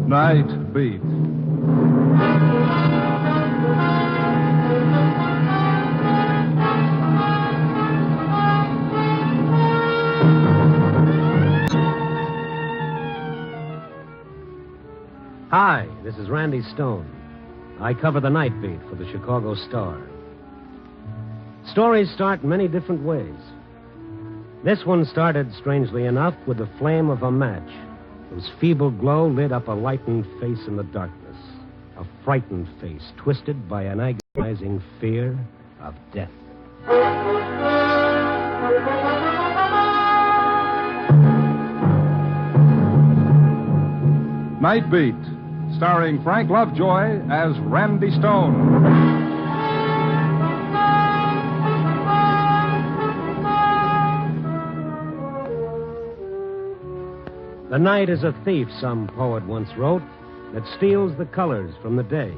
Night Beat. Hi, this is Randy Stone. I cover the night beat for the Chicago Star. Stories start in many different ways. This one started, strangely enough, with the flame of a match, whose feeble glow lit up a lightened face in the darkness. A frightened face, twisted by an agonizing fear of death. Night Beat, starring Frank Lovejoy as Randy Stone. The night is a thief, some poet once wrote, that steals the colors from the day.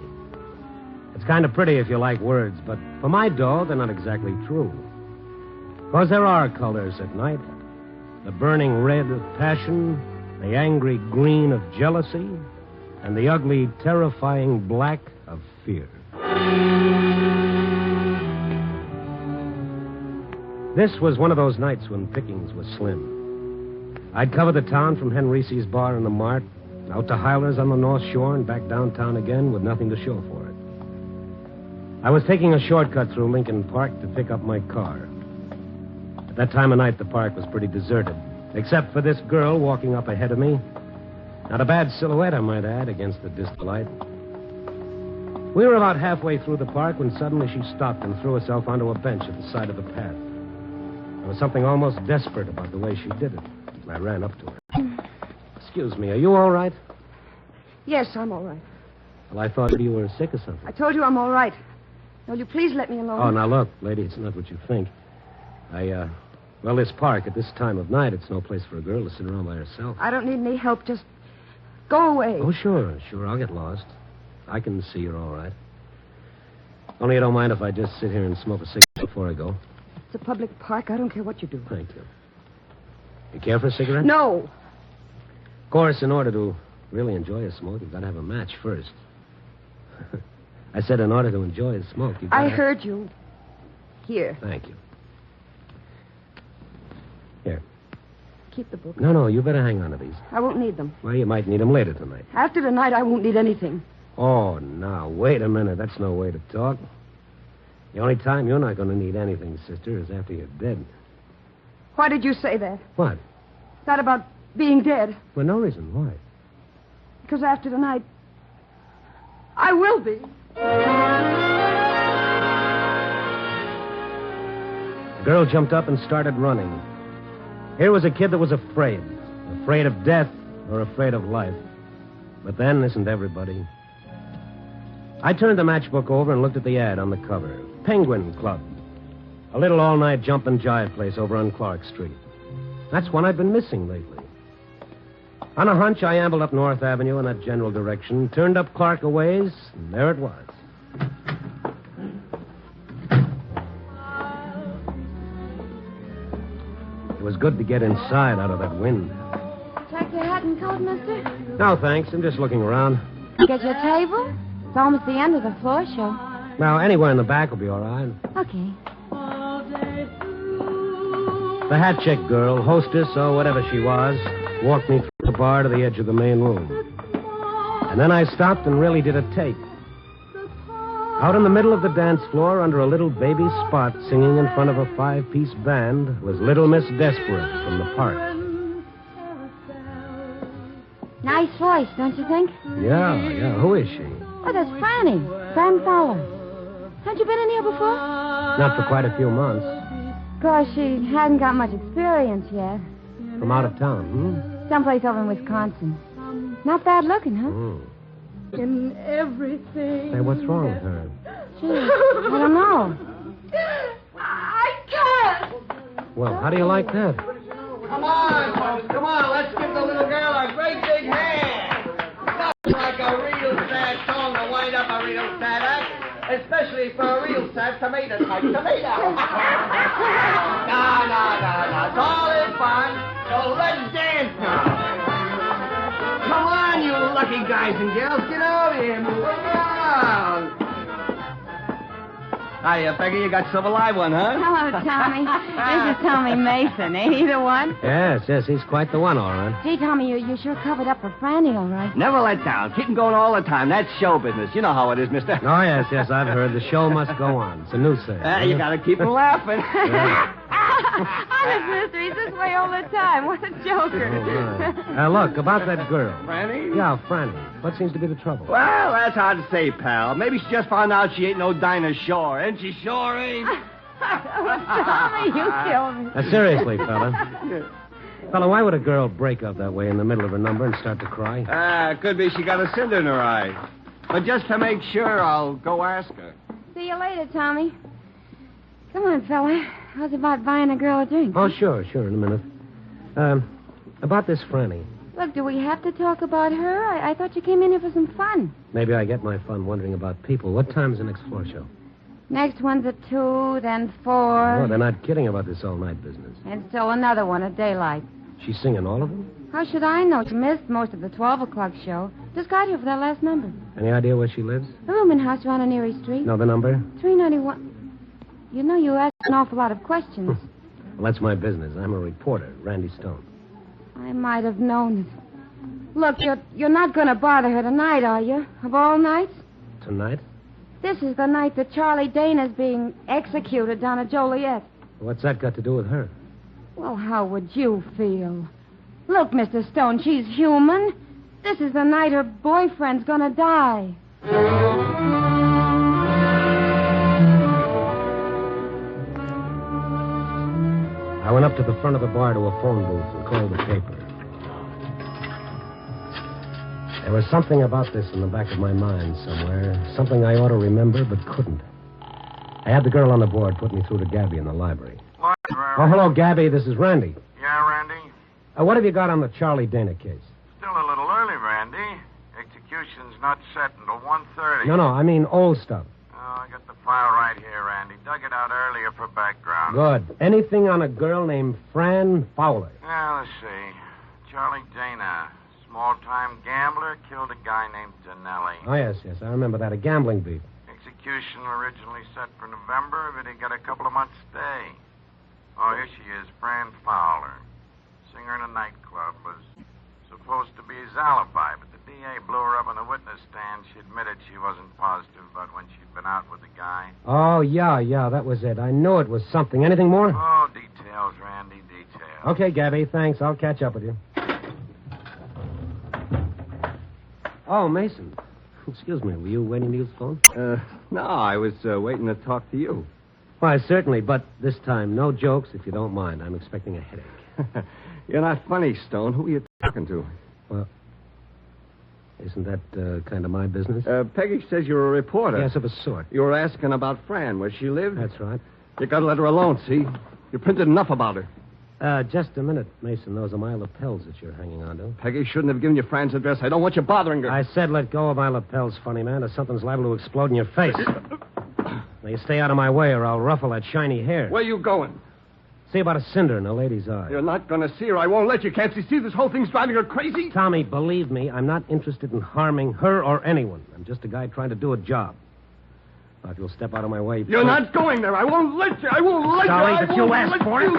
It's kind of pretty if you like words, but for my dough, they're not exactly true. Because there are colors at night. The burning red of passion, the angry green of jealousy, and the ugly, terrifying black of fear. This was one of those nights when pickings was slim. I'd cover the town from Henrice's bar in the Mart, out to Hyler's on the North Shore, and back downtown again with nothing to show for it. I was taking a shortcut through Lincoln Park to pick up my car. At that time of night, the park was pretty deserted, except for this girl walking up ahead of me. Not a bad silhouette, I might add, against the distant light. We were about halfway through the park when suddenly she stopped and threw herself onto a bench at the side of the path. There was something almost desperate about the way she did it. I ran up to her. Excuse me, are you all right? Yes, I'm all right. Well, I thought you were sick or something. I told you I'm all right. Will you please let me alone? Oh, now look, lady, it's not what you think. Well, this park at this time of night, it's no place for a girl to sit around by herself. I don't need any help. Just go away. Oh, sure, I'll get lost. I can see you're all right. Only you don't mind if I just sit here and smoke a cigarette before I go. It's a public park. I don't care what you do. Thank you. You care for a cigarette? No. Of course, in order to really enjoy a smoke, you've got to have a match first. I said in order to enjoy a smoke, you've got to... I heard you. Here. Thank you. Here. Keep the book. No, you better hang on to these. I won't need them. Well, you might need them later tonight. After tonight, I won't need anything. Oh, now, wait a minute. That's no way to talk. The only time you're not going to need anything, sister, is after you're dead. Why did you say that? What? That about being dead. For no reason. Why? Because after tonight, I will be. The girl jumped up and started running. Here was a kid that was afraid. Afraid of death or afraid of life. But then, isn't everybody? I turned the matchbook over and looked at the ad on the cover. Penguin Club. A little all-night jump and jive place over on Clark Street. That's one I've been missing lately. On a hunch, I ambled up North Avenue in that general direction, turned up Clark a ways, and there it was. It was good to get inside out of that wind. Check your hat and coat, mister? No, thanks. I'm just looking around. Get your table? It's almost the end of the floor show. Now, anywhere in the back will be all right. Okay. The hat check girl, hostess, or whatever she was, walked me through the bar to the edge of the main room. And then I stopped and really did a take. Out in the middle of the dance floor, under a little baby spot, singing in front of a 5-piece band, was Little Miss Desperate from the park. Nice voice, don't you think? Yeah. Who is she? Oh, that's Franny. Fran Fowler. Haven't you been in here before? Not for quite a few months. Of course, she hasn't got much experience yet. From out of town, Someplace over in Wisconsin. Not bad looking, huh? In everything. Hey, what's wrong with her? Gee, I don't know. I can't. Well, how do you like that? Come on, folks. Come on. Let's give the little girl a great big hand. Nothing like a real sad song to wind up a real sad act. Especially for a real sad tomato type tomato. No. It's all in fun. So let's dance now. Come on, you lucky Ricky, guys and girls, get out of here. Move around. Hiya, Peggy, you got Silver Live one, huh? Hello, Tommy. This is Tommy Mason. Ain't he the one? Yes, he's quite the one, all right. Gee, Tommy, you sure covered up for Franny, all right. Never let down. Keep 'em going all the time. That's show business. You know how it is, mister. Oh, yes, I've heard. The show must go on. It's a new sale. You gotta keep 'em laughing. Honest, mister, he's this way all the time. What a joker. Oh, right. Look, about that girl. Franny? Yeah, Franny. What seems to be the trouble? Well, that's hard to say, pal. Maybe she just found out she ain't no Dinah Shore. And she sure ain't. Tommy, you killed me. Now, seriously, fella. Fella, why would a girl break up that way in the middle of her number and start to cry? Could be she got a cinder in her eye. But just to make sure, I'll go ask her. See you later, Tommy. Come on, fella. How's about buying a girl a drink? Oh, sure, in a minute. About this Franny. Look, do we have to talk about her? I thought you came in here for some fun. Maybe I get my fun wondering about people. What time's the next floor show? Next one's at 2, then 4. Oh, they're not kidding about this all-night business. And still another one at daylight. She's singing all of them? How should I know? She missed most of the 12 o'clock show. Just got here for that last number. Any idea where she lives? A rooming house around on Erie Street. No, the number? 391. You know, you ask an awful lot of questions. Well, that's my business. I'm a reporter, Randy Stone. I might have known it. Look, you're not going to bother her tonight, are you? Of all nights? Tonight? This is the night that Charlie Dana's being executed down at Joliet. What's that got to do with her? Well, how would you feel? Look, Mr. Stone, she's human. This is the night her boyfriend's going to die. I went up to the front of the bar to a phone booth and called the paper. There was something about this in the back of my mind somewhere. Something I ought to remember but couldn't. I had the girl on the board put me through to Gabby in the library. What, Oh, hello, Gabby. This is Randy. Yeah, Randy? What have you got on the Charlie Dana case? Still a little early, Randy. Execution's not set until 1:30. No, I mean old stuff. Oh, I got the file right here, Randy. Dug it out earlier for background. Good. Anything on a girl named Fran Fowler? Yeah, let's see. Charlie Dana, small-time gambler, killed a guy named Danelli. Oh, yes, I remember that. A gambling beat. Execution originally set for November, but he got a couple of months' stay. Oh, here she is, Fran Fowler. Singer in a nightclub. Was supposed to be his alibi, but the DA blew her up on the witness stand. She admitted she wasn't positive about when she'd been out with the guy. Oh, yeah, that was it. I knew it was something. Anything more? Oh, details, Randy, details. Okay, Gabby, thanks. I'll catch up with you. Oh, Mason. Excuse me, were you waiting to use the phone? No, I was waiting to talk to you. Why, certainly, but this time, no jokes, if you don't mind. I'm expecting a headache. You're not funny, Stone. Who are you talking to? Well, isn't that kind of my business? Peggy says you're a reporter. Yes, of a sort. You were asking about Fran, where she lived? That's right. You gotta let her alone, see? You printed enough about her. Just a minute, Mason. Those are my lapels that you're hanging on to. Peggy shouldn't have given you Fran's address. I don't want you bothering her. I said let go of my lapels, funny man, or something's liable to explode in your face. Now, you stay out of my way or I'll ruffle that shiny hair. Where you going? See about a cinder in a lady's eye. You're not going to see her. I won't let you. Can't you see this whole thing's driving her crazy? Tommy, believe me, I'm not interested in harming her or anyone. I'm just a guy trying to do a job. Now, if you'll step out of my way... You're not going there. I won't let you. I won't let Sorry, you. but you asked for it.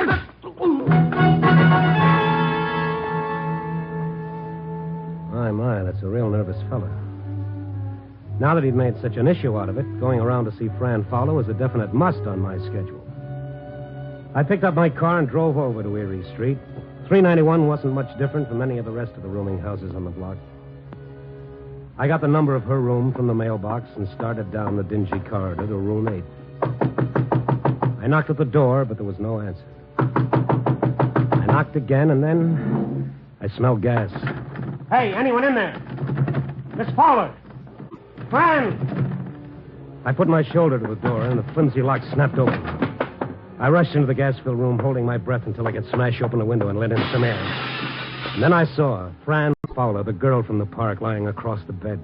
My, that's a real nervous fella. Now that he'd made such an issue out of it, going around to see Fran Fowler was a definite must on my schedule. I picked up my car and drove over to Erie Street. 391 wasn't much different from any of the rest of the rooming houses on the block. I got the number of her room from the mailbox and started down the dingy corridor to room 8. I knocked at the door, but there was no answer. I knocked again, and then I smelled gas. Hey, anyone in there? Miss Fowler! Fran! I put my shoulder to the door, and the flimsy lock snapped open. I rushed into the gas-filled room, holding my breath until I could smash open the window and let in some air. And then I saw Fran Fowler, the girl from the park, lying across the bed.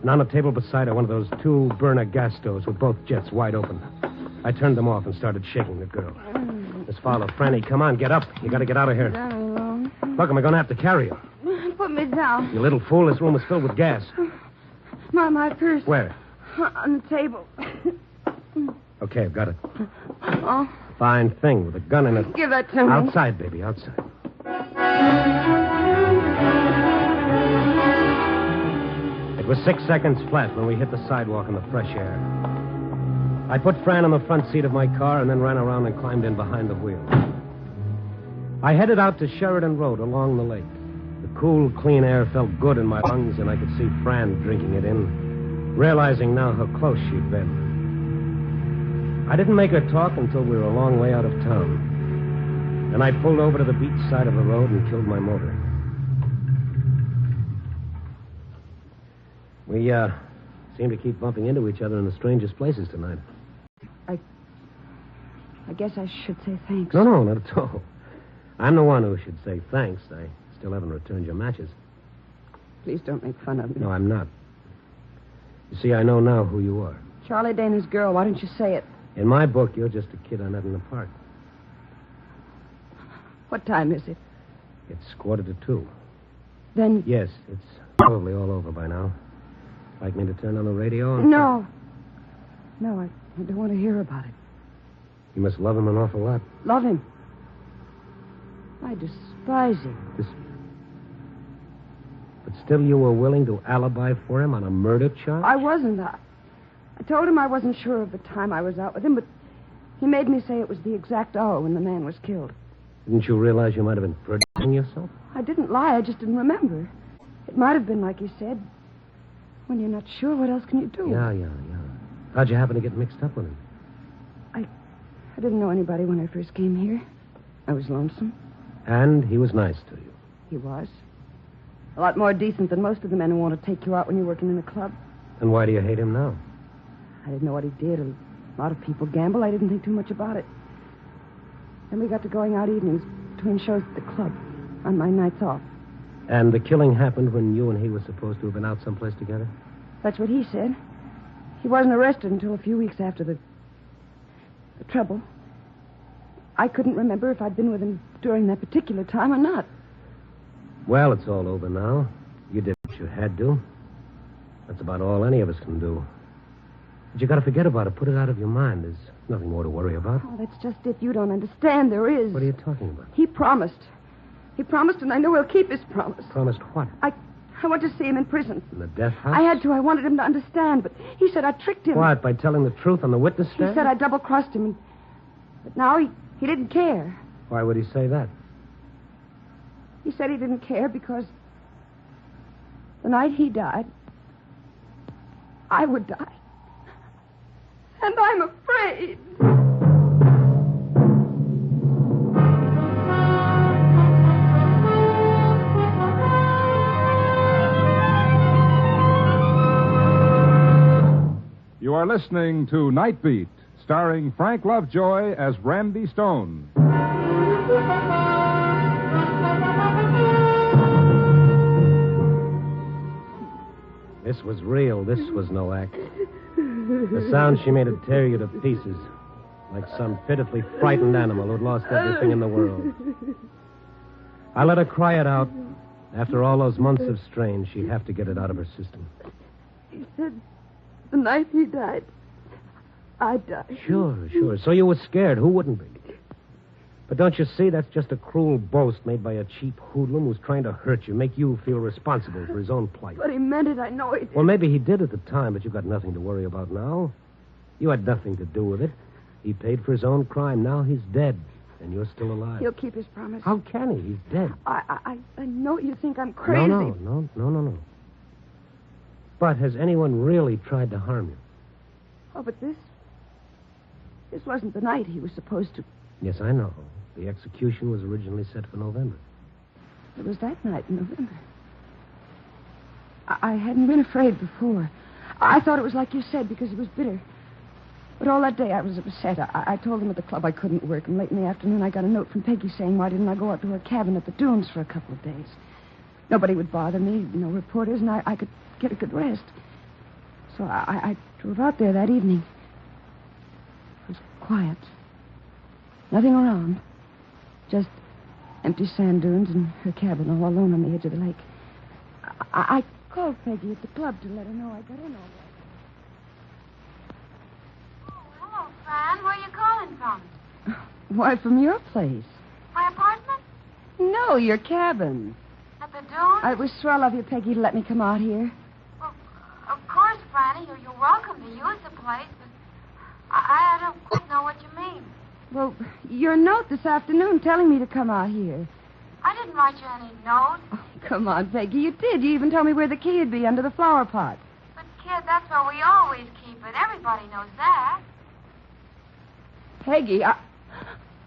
And on the table beside her, one of those 2 burner gas stoves with both jets wide open. I turned them off and started shaking the girl. Miss Fowler, Franny, come on, get up. You got to get out of here. Very long. Look, am I going to have to carry you? put me down. You little fool, this room is filled with gas. My purse. Where? On the table. Okay, I've got it. Oh, Fine thing with a gun in it. give that to me. Outside, baby, outside. It was 6 seconds flat when we hit the sidewalk in the fresh air. I put Fran on the front seat of my car and then ran around and climbed in behind the wheel. I headed out to Sheridan Road along the lake. The cool, clean air felt good in my lungs, and I could see Fran drinking it in, realizing now how close she'd been. I didn't make her talk until we were a long way out of town. Then I pulled over to the beach side of the road and killed my motor. We, seem to keep bumping into each other in the strangest places tonight. I guess I should say thanks. No, not at all. I'm the one who should say thanks. I still haven't returned your matches. Please don't make fun of me. No, I'm not. You see, I know now who you are. Charlie Dana's girl. Why don't you say it? In my book, you're just a kid I met in the park. What time is it? It's 1:45. Then... Yes, it's probably all over by now. Like me to turn on the radio? No. No, I don't want to hear about it. You must love him an awful lot. Love him. I despise him. But still you were willing to alibi for him on a murder charge? I wasn't. I told him I wasn't sure of the time I was out with him, but he made me say it was the exact hour when the man was killed. Didn't you realize you might have been perjuring yourself? I didn't lie. I just didn't remember. It might have been like he said. When you're not sure, what else can you do? Yeah. How'd you happen to get mixed up with him? I didn't know anybody when I first came here. I was lonesome. And he was nice to you. He was. A lot more decent than most of the men who want to take you out when you're working in a club. And why do you hate him now? I didn't know what he did. A lot of people gamble. I didn't think too much about it. Then we got to going out evenings between shows at the club on my nights off. And the killing happened when you and he were supposed to have been out someplace together? That's what he said. He wasn't arrested until a few weeks after the trouble. I couldn't remember if I'd been with him during that particular time or not. Well, it's all over now. You did what you had to. That's about all any of us can do. But you gotta forget about it. Put it out of your mind. There's nothing more to worry about. Oh, that's just it. You don't understand. There is. What are you talking about? He promised. He promised, and I know he'll keep his promise. Promised what? I want to see him in prison. In the death house? I had to. I wanted him to understand, but he said I tricked him. What, by telling the truth on the witness stand? He said I double-crossed him, but now he didn't care. Why would he say that? He said he didn't care because the night he died, I would die. And I'm afraid. You are listening to Night Beat, starring Frank Lovejoy as Randy Stone. This was real. This was no act. The sound she made would tear you to pieces, like some pitifully frightened animal who'd lost everything in the world. I let her cry it out. After all those months of strain, she'd have to get it out of her system. He said the night he died, I'd die. Sure. So you were scared. Who wouldn't be? But don't you see, that's just a cruel boast made by a cheap hoodlum who's trying to hurt you, make you feel responsible for his own plight. But he meant it. I know he did. Well, maybe he did at the time, but you've got nothing to worry about now. You had nothing to do with it. He paid for his own crime. Now he's dead, and you're still alive. He'll keep his promise. How can he? He's dead. I know you think I'm crazy. No. But has anyone really tried to harm you? Oh, but this wasn't the night he was supposed to. Yes, I know. The execution was originally set for November. It was that night in November. I hadn't been afraid before. I thought it was like you said, because it was bitter. But all that day I was upset. I told them at the club I couldn't work, and late in the afternoon I got a note from Peggy saying why didn't I go out to her cabin at the dunes for a couple of days. Nobody would bother me, no reporters, and I could get a good rest. So I drove out there that evening. It was quiet. Nothing around. Just empty sand dunes and her cabin all alone on the edge of the lake. I called Peggy at the club to let her know I got in all right. Oh, hello, Fran. Where are you calling from? Why, from your place. My apartment? No, your cabin. At the Dunes? It was swell of you, Peggy, to let me come out here. Well, of course, Franny. You're welcome to use the place, but I don't quite know what you mean. Well, your note this afternoon telling me to come out here. I didn't write you any note. Oh, come on, Peggy. You did. You even told me where the key would be under the flower pot. But, kid, that's where we always keep it. Everybody knows that. Peggy, I...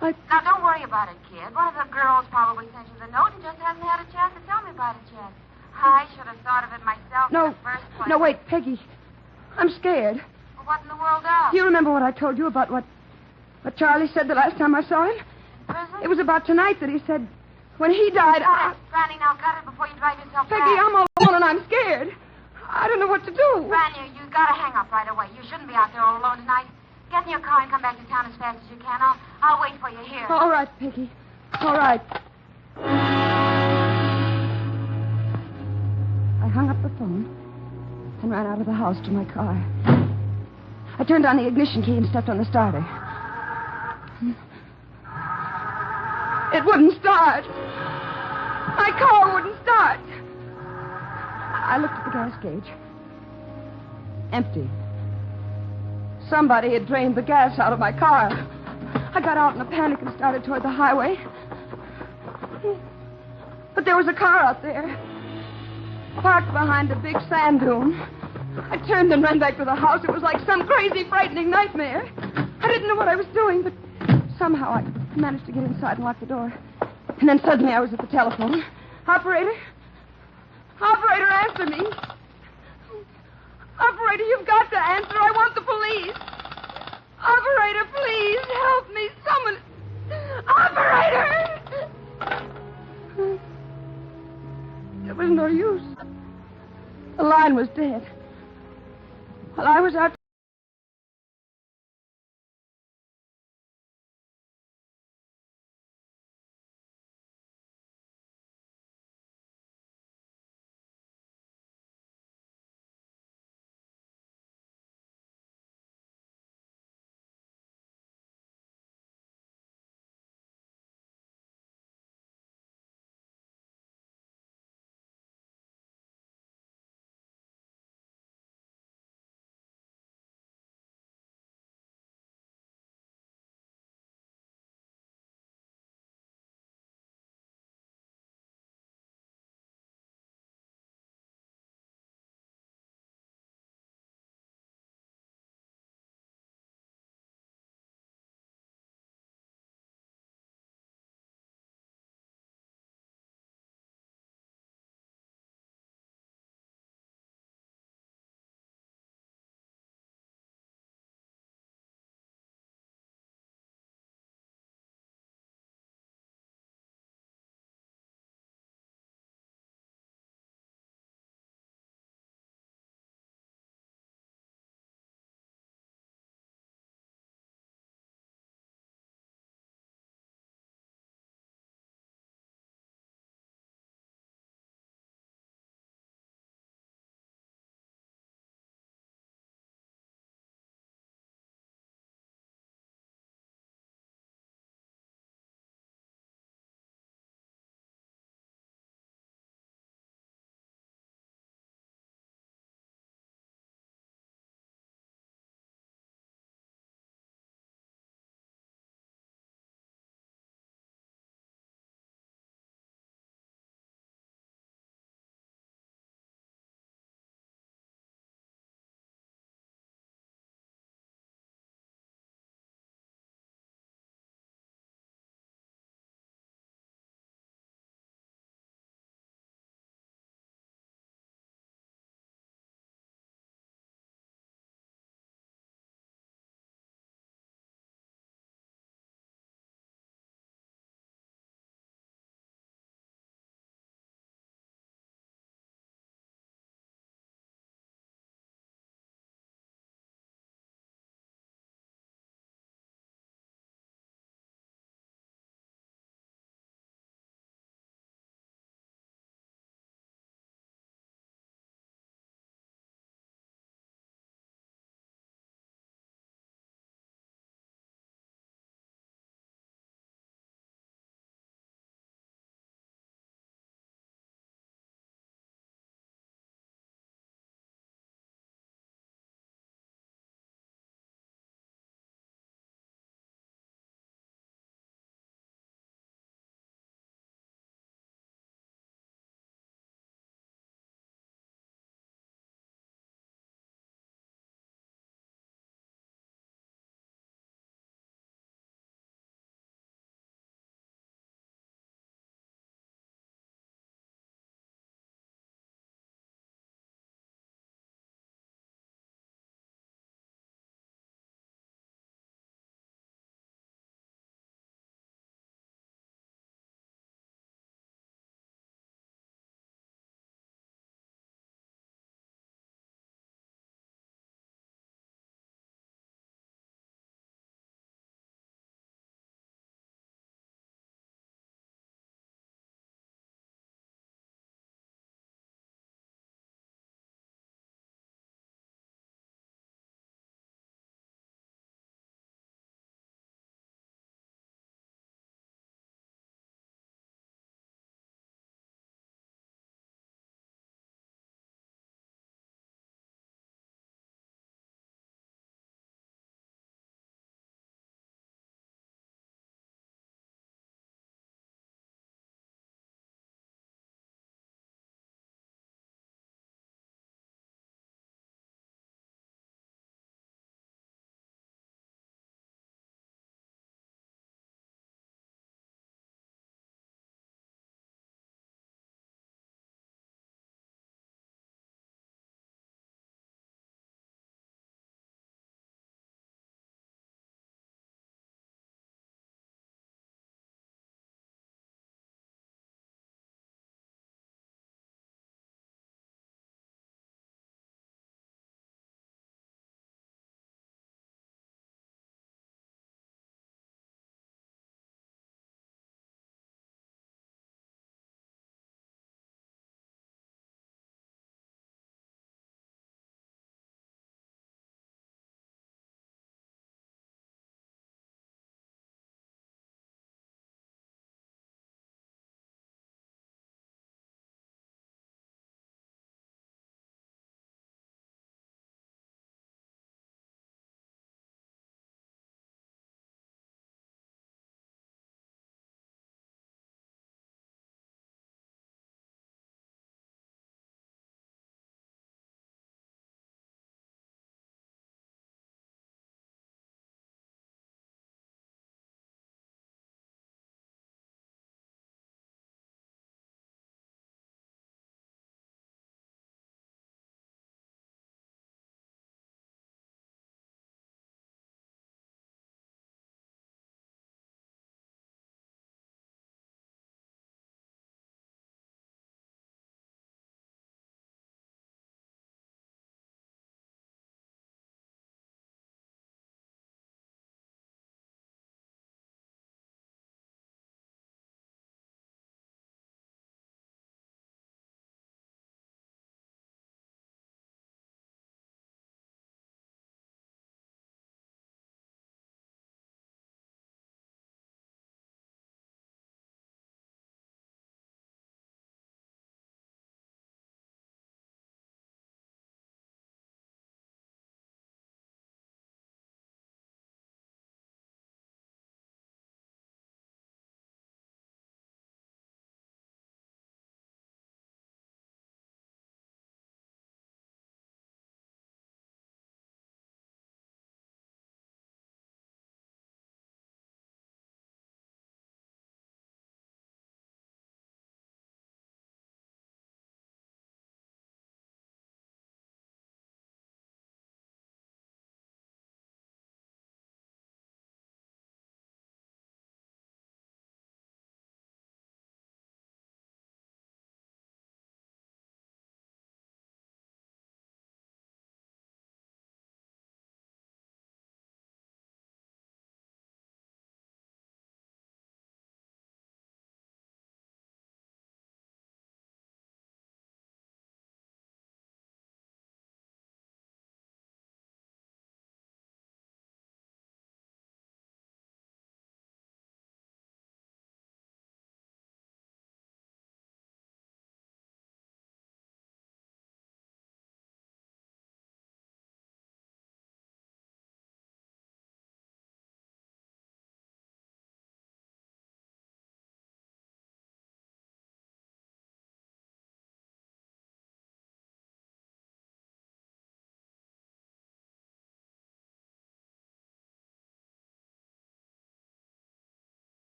Now, don't worry about it, kid. One of the girls probably sent you the note and just hasn't had a chance to tell me about it yet. I should have thought of it myself in the first place. No, wait, Peggy. I'm scared. Well, what in the world else? Do you remember what I told you about what Charlie said the last time I saw him? Prison? It was about tonight that he said when he died... Franny, now cut it before you drive yourself Peggy, back. I'm all alone and I'm scared. I don't know what to do. Franny, you gotta hang up right away. You shouldn't be out there all alone tonight. Get in your car and come back to town as fast as you can. I'll wait for you here. All right, Peggy. All right. I hung up the phone and ran out of the house to my car. I turned on the ignition key and stepped on the starter. It wouldn't start. My car wouldn't start. I looked at the gas gauge. Empty. Somebody had drained the gas out of my car. I got out in a panic and started toward the highway. But there was a car out there, parked behind a big sand dune. I turned and ran back to the house. It was like some crazy, frightening nightmare. I didn't know what I was doing, but somehow I managed to get inside and lock the door. And then suddenly I was at the telephone. Operator? Operator, answer me. Operator, you've got to answer. I want the police. Operator, please help me. Someone... Operator! It was no use. The line was dead. While I was out